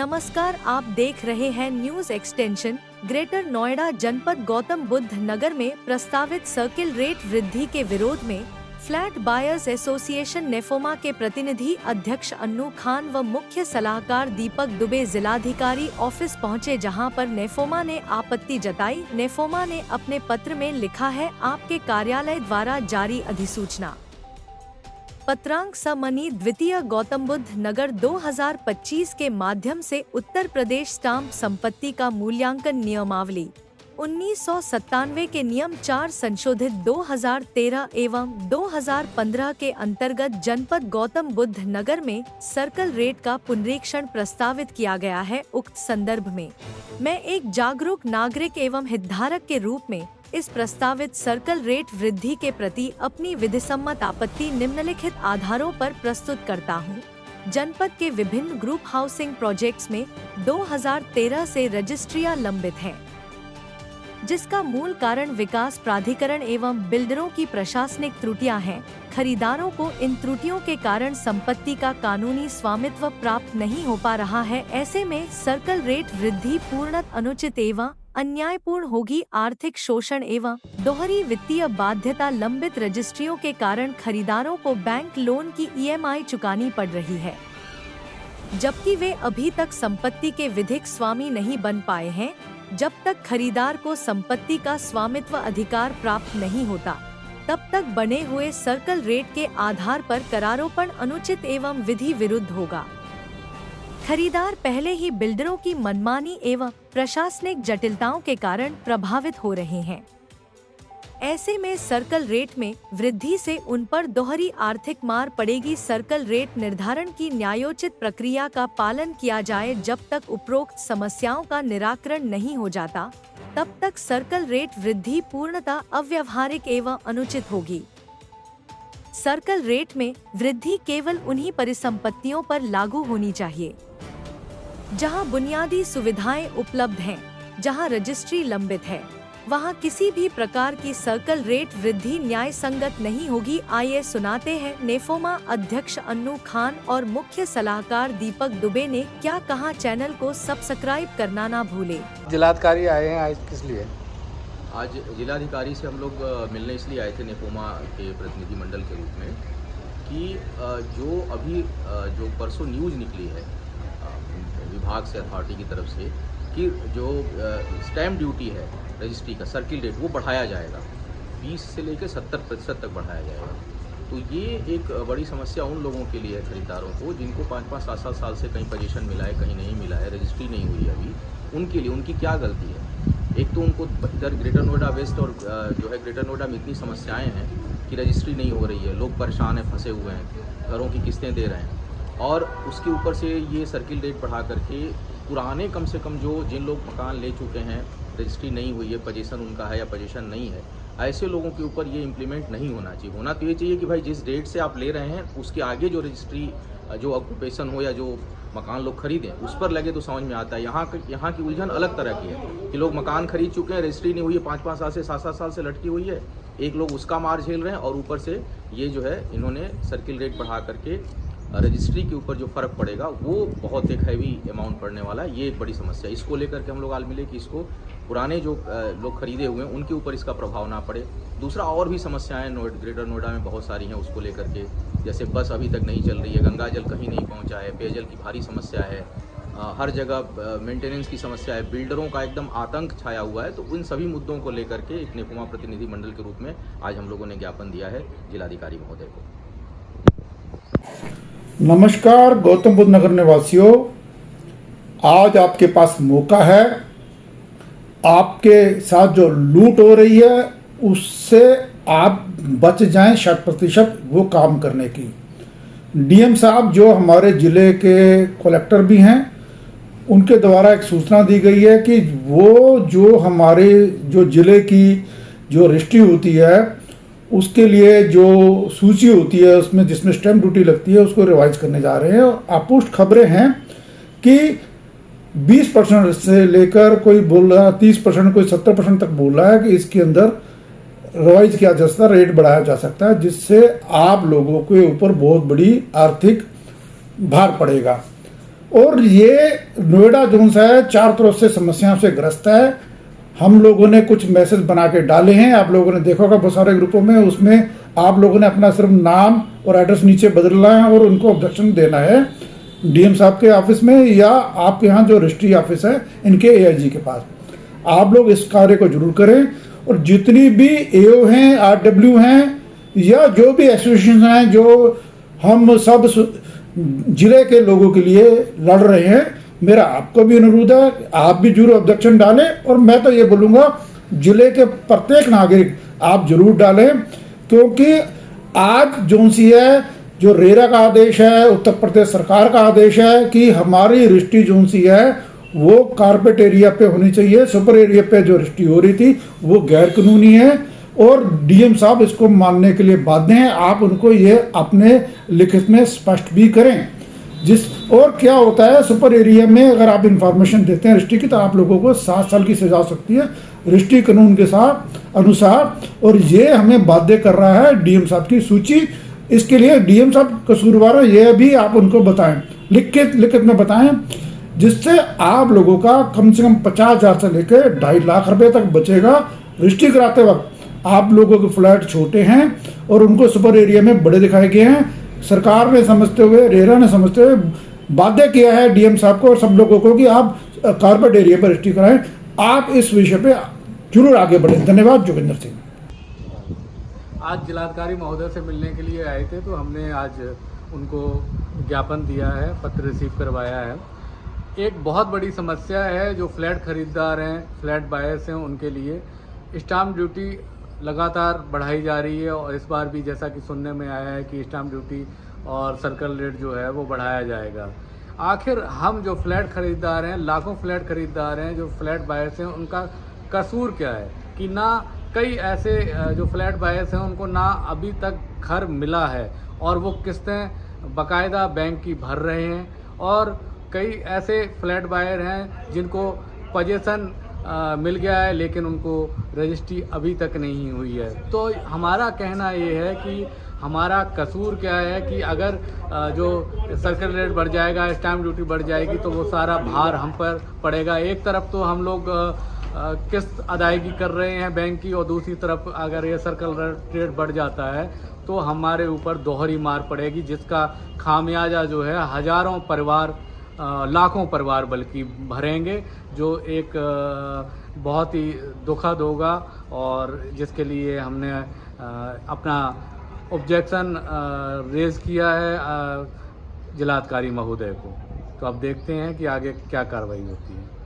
नमस्कार, आप देख रहे हैं न्यूज एक्सटेंशन। ग्रेटर नोएडा जनपद गौतम बुद्ध नगर में प्रस्तावित सर्किल रेट वृद्धि के विरोध में फ्लैट बायर्स एसोसिएशन नेफोमा के प्रतिनिधि अध्यक्ष अन्नू खान व मुख्य सलाहकार दीपक दुबे जिलाधिकारी ऑफिस पहुंचे, जहां पर नेफोमा ने आपत्ति जताई। नेफोमा ने अपने पत्र में लिखा है, आपके कार्यालय द्वारा जारी अधिसूचना पत्रांक समनी द्वितीय गौतम बुद्ध नगर 2025 के माध्यम से उत्तर प्रदेश स्टाम्प संपत्ति का मूल्यांकन नियमावली 1997 के नियम 4 संशोधित 2013 एवं 2015 के अंतर्गत जनपद गौतम बुद्ध नगर में सर्कल रेट का पुनरीक्षण प्रस्तावित किया गया है। उक्त संदर्भ में मैं एक जागरूक नागरिक एवं हितधारक के रूप में इस प्रस्तावित सर्कल रेट वृद्धि के प्रति अपनी विधिसम्मत आपत्ति निम्नलिखित आधारों पर प्रस्तुत करता हूँ। जनपद के विभिन्न ग्रुप हाउसिंग प्रोजेक्ट्स में 2013 से रजिस्ट्रियां लंबित हैं, जिसका मूल कारण विकास प्राधिकरण एवं बिल्डरों की प्रशासनिक त्रुटियां हैं। खरीदारों को इन त्रुटियों के कारण संपत्ति का कानूनी स्वामित्व प्राप्त नहीं हो पा रहा है। ऐसे में सर्कल रेट वृद्धि पूर्णतः अनुचित एवं अन्यायपूर्ण होगी। आर्थिक शोषण एवं दोहरी वित्तीय बाध्यता लंबित रजिस्ट्रियों के कारण खरीदारों को बैंक लोन की EMI चुकानी पड़ रही है, जबकि वे अभी तक संपत्ति के विधिक स्वामी नहीं बन पाए हैं। जब तक खरीदार को संपत्ति का स्वामित्व अधिकार प्राप्त नहीं होता, तब तक बने हुए सर्कल रेट के आधार पर करारोपण अनुचित एवं विधि विरुद्ध होगा। खरीदार पहले ही बिल्डरों की मनमानी एवं प्रशासनिक जटिलताओं के कारण प्रभावित हो रहे हैं। ऐसे में सर्कल रेट में वृद्धि से उन पर दोहरी आर्थिक मार पड़ेगी। सर्कल रेट निर्धारण की न्यायोचित प्रक्रिया का पालन किया जाए। जब तक उपरोक्त समस्याओं का निराकरण नहीं हो जाता, तब तक सर्कल रेट वृद्धि पूर्णतः अव्यावहारिक एवं अनुचित होगी। सर्कल रेट में वृद्धि केवल उन्हीं परिसंपत्तियों पर लागू होनी चाहिए जहां बुनियादी सुविधाएं उपलब्ध हैं, जहां रजिस्ट्री लंबित है, वहां किसी भी प्रकार की सर्कल रेट वृद्धि न्याय संगत नहीं होगी। आइए सुनाते हैं नेफोमा अध्यक्ष अन्नू खान और मुख्य सलाहकार दीपक दुबे ने क्या कहा। चैनल को सब्सक्राइब करना ना भूले। जिलाधिकारी आए हैं आज किस लिए? आज जिलाधिकारी से हम लोग मिलने इसलिए आए थे नेफोमा के प्रतिनिधि मंडल के रूप में कि जो परसों न्यूज़ निकली है विभाग से, अथॉरिटी की तरफ से, कि जो स्टैम्प ड्यूटी है रजिस्ट्री का सर्किल रेट वो बढ़ाया जाएगा, 20 से लेकर 70% तक बढ़ाया जाएगा। तो ये एक बड़ी समस्या उन लोगों के लिए है, खरीदारों को, जिनको 5-5, 7-7 साल से कहीं पोजीशन मिला है, कहीं नहीं मिला है, रजिस्ट्री नहीं हुई है अभी। उनके लिए उनकी क्या गलती है? एक तो उनको इधर ग्रेटर नोएडा वेस्ट और जो है ग्रेटर नोएडा में इतनी समस्याएं हैं कि रजिस्ट्री नहीं हो रही है, लोग परेशान हैं, फंसे हुए हैं, घरों की किस्तें दे रहे हैं, और उसके ऊपर से ये सर्किल रेट बढ़ा करके पुराने कम से कम जिन लोग मकान ले चुके हैं, रजिस्ट्री नहीं हुई है, पोजीशन उनका है या पोजीशन नहीं है, ऐसे लोगों के ऊपर ये इम्प्लीमेंट नहीं होना चाहिए। होना तो ये चाहिए कि भाई जिस रेट से आप ले रहे हैं उसके आगे जो रजिस्ट्री, जो ऑक्यूपेशन हो या जो मकान लोग खरीदें उस पर लगे तो समझ में आता है। यहाँ की उलझन अलग तरह की है कि लोग मकान खरीद चुके हैं, रजिस्ट्री नहीं हुई है, 5-5 साल से 7-7 साल से लटकी हुई है, एक लोग उसका मार झेल रहे हैं, और ऊपर से ये जो है इन्होंने सर्किल रेट बढ़ा करके रजिस्ट्री के ऊपर जो फ़र्क पड़ेगा वो बहुत एक हैवी अमाउंट पड़ने वाला है। ये एक बड़ी समस्या है। इसको लेकर के हम लोग आज मिले कि इसको पुराने जो लोग खरीदे हुए हैं उनके ऊपर इसका प्रभाव ना पड़े। दूसरा, और भी समस्याएं ग्रेटर नोएडा में बहुत सारी हैं, उसको लेकर के, जैसे बस अभी तक नहीं चल रही है, गंगा जल कहीं नहीं पहुंचा है, पेयजल की भारी समस्या है, हर जगह मेंटेनेंस की समस्या है, बिल्डरों का एकदम आतंक छाया हुआ है। तो उन सभी मुद्दों को लेकर के एक नेफोमा प्रतिनिधि मंडल के रूप में आज हम लोगों ने ज्ञापन दिया है जिलाधिकारी महोदय को। नमस्कार गौतम बुद्ध नगर निवासियों, आज आपके पास मौका है आपके साथ जो लूट हो रही है उससे आप बच जाएं 60% वो काम करने की। DM साहब जो हमारे ज़िले के कलेक्टर भी हैं, उनके द्वारा एक सूचना दी गई है कि वो जो हमारे जो ज़िले की जो रजिस्ट्री होती है उसके लिए जो सूची होती है उसमें जिसमें स्टैम्प ड्यूटी लगती है उसको रिवाइज करने जा रहे हैं। और आपुष्ट खबरें हैं कि 20% से लेकर कोई बोल रहा 30%, कोई 70% तक बोल रहा है कि इसके अंदर रिवाइज किया जा सकता, रेट बढ़ाया जा सकता है, जिससे आप लोगों के ऊपर बहुत बड़ी आर्थिक भार पड़ेगा। और ये नोएडा जोन है चार तरफ से समस्याओं से ग्रस्त है। हम लोगों ने कुछ मैसेज बना के डाले हैं, आप लोगों ने देखा होगा बहुत सारे ग्रुपों में, उसमें आप लोगों ने अपना सिर्फ नाम और एड्रेस नीचे बदलना है और उनको ऑब्जेक्शन देना है डीएम साहब के ऑफिस में या आपके यहाँ जो रजिस्ट्री ऑफिस है इनके एआईजी के पास। आप लोग इस कार्य को जरूर करें और जितनी भी एओ हैं, आरडब्ल्यू हैं या जो भी एसोसिएशन हैं जो हम सब जिले के लोगों के लिए लड़ रहे हैं, मेरा आपको भी अनुरोध है आप भी जरूर ऑब्जेक्शन डालें। और मैं तो ये बोलूँगा जिले के प्रत्येक नागरिक आप जरूर डालें, क्योंकि आज जो सी है जो रेरा का आदेश है, उत्तर प्रदेश सरकार का आदेश है कि हमारी रजिस्ट्री जो सी है वो कारपेट एरिया पे होनी चाहिए। सुपर एरिया पे जो रजिस्ट्री हो रही थी वो गैर कानूनी है और डीएम साहब इसको मानने के लिए बाध्य हैं। आप उनको ये अपने लिखित में स्पष्ट भी करें। और क्या होता है सुपर एरिया में अगर आप इंफॉर्मेशन देते हैं रजिस्ट्री की तो आप लोगों को 7 साल की सजा हो सकती है रजिस्ट्री कानून के साथ अनुसार। और ये हमें बाध्य कर रहा है डीएम साहब की सूची। इसके लिए डीएम साहब कसूरवार है ये भी आप उनको बताएं, लिखित में बताएं, जिससे आप लोगों का कम से कम 50,000 से लेकर 2.5 लाख रुपए तक बचेगा। रजिस्ट्री कराते वक्त आप लोगों के फ्लैट छोटे हैं और उनको सुपर एरिया में बड़े दिखाए गए हैं। सरकार ने समझते हुए, रेरा ने समझते हुए बाध्य किया है डीएम साहब को और सब लोगों को कि आप कारपेट एरिया पर रजिस्ट्री कराएं। आप इस विषय पे जरूर आगे बढ़ें। धन्यवाद। जोगिंदर सिंह। आज जिलाधिकारी महोदय से मिलने के लिए आए थे, तो हमने आज उनको ज्ञापन दिया है, पत्र रिसीव करवाया है। एक बहुत बड़ी समस्या है जो फ्लैट खरीदार हैं, फ्लैट बायर्स हैं, उनके लिए स्टाम्प ड्यूटी लगातार बढ़ाई जा रही है और इस बार भी जैसा कि सुनने में आया है कि स्टाम्प ड्यूटी और सर्कल रेट जो है वो बढ़ाया जाएगा। आखिर हम जो फ्लैट खरीदार हैं, लाखों फ्लैट खरीदार हैं, जो फ्लैट बायर्स हैं, उनका कसूर क्या है कि ना कई ऐसे जो फ्लैट बायर्स हैं उनको ना अभी तक घर मिला है और वो किस्तें बाकायदा बैंक की भर रहे हैं, और कई ऐसे फ्लैट बायर हैं जिनको पोजीशन मिल गया है लेकिन उनको रजिस्ट्री अभी तक नहीं हुई है। तो हमारा कहना ये है कि हमारा कसूर क्या है कि अगर जो सर्कल रेट बढ़ जाएगा, स्टैम्प ड्यूटी बढ़ जाएगी तो वो सारा भार हम पर पड़ेगा। एक तरफ तो हम लोग किस्त अदायगी कर रहे हैं बैंक की और दूसरी तरफ अगर ये सर्कल रेट बढ़ जाता है तो हमारे ऊपर दोहरी मार पड़ेगी, जिसका खामियाजा जो है हज़ारों परिवार, लाखों परिवार बल्कि भरेंगे, जो एक बहुत ही दुखद होगा और जिसके लिए हमने अपना ऑब्जेक्शन रेज़ किया है जिलाधिकारी महोदय को। तो अब देखते हैं कि आगे क्या कार्रवाई होती है।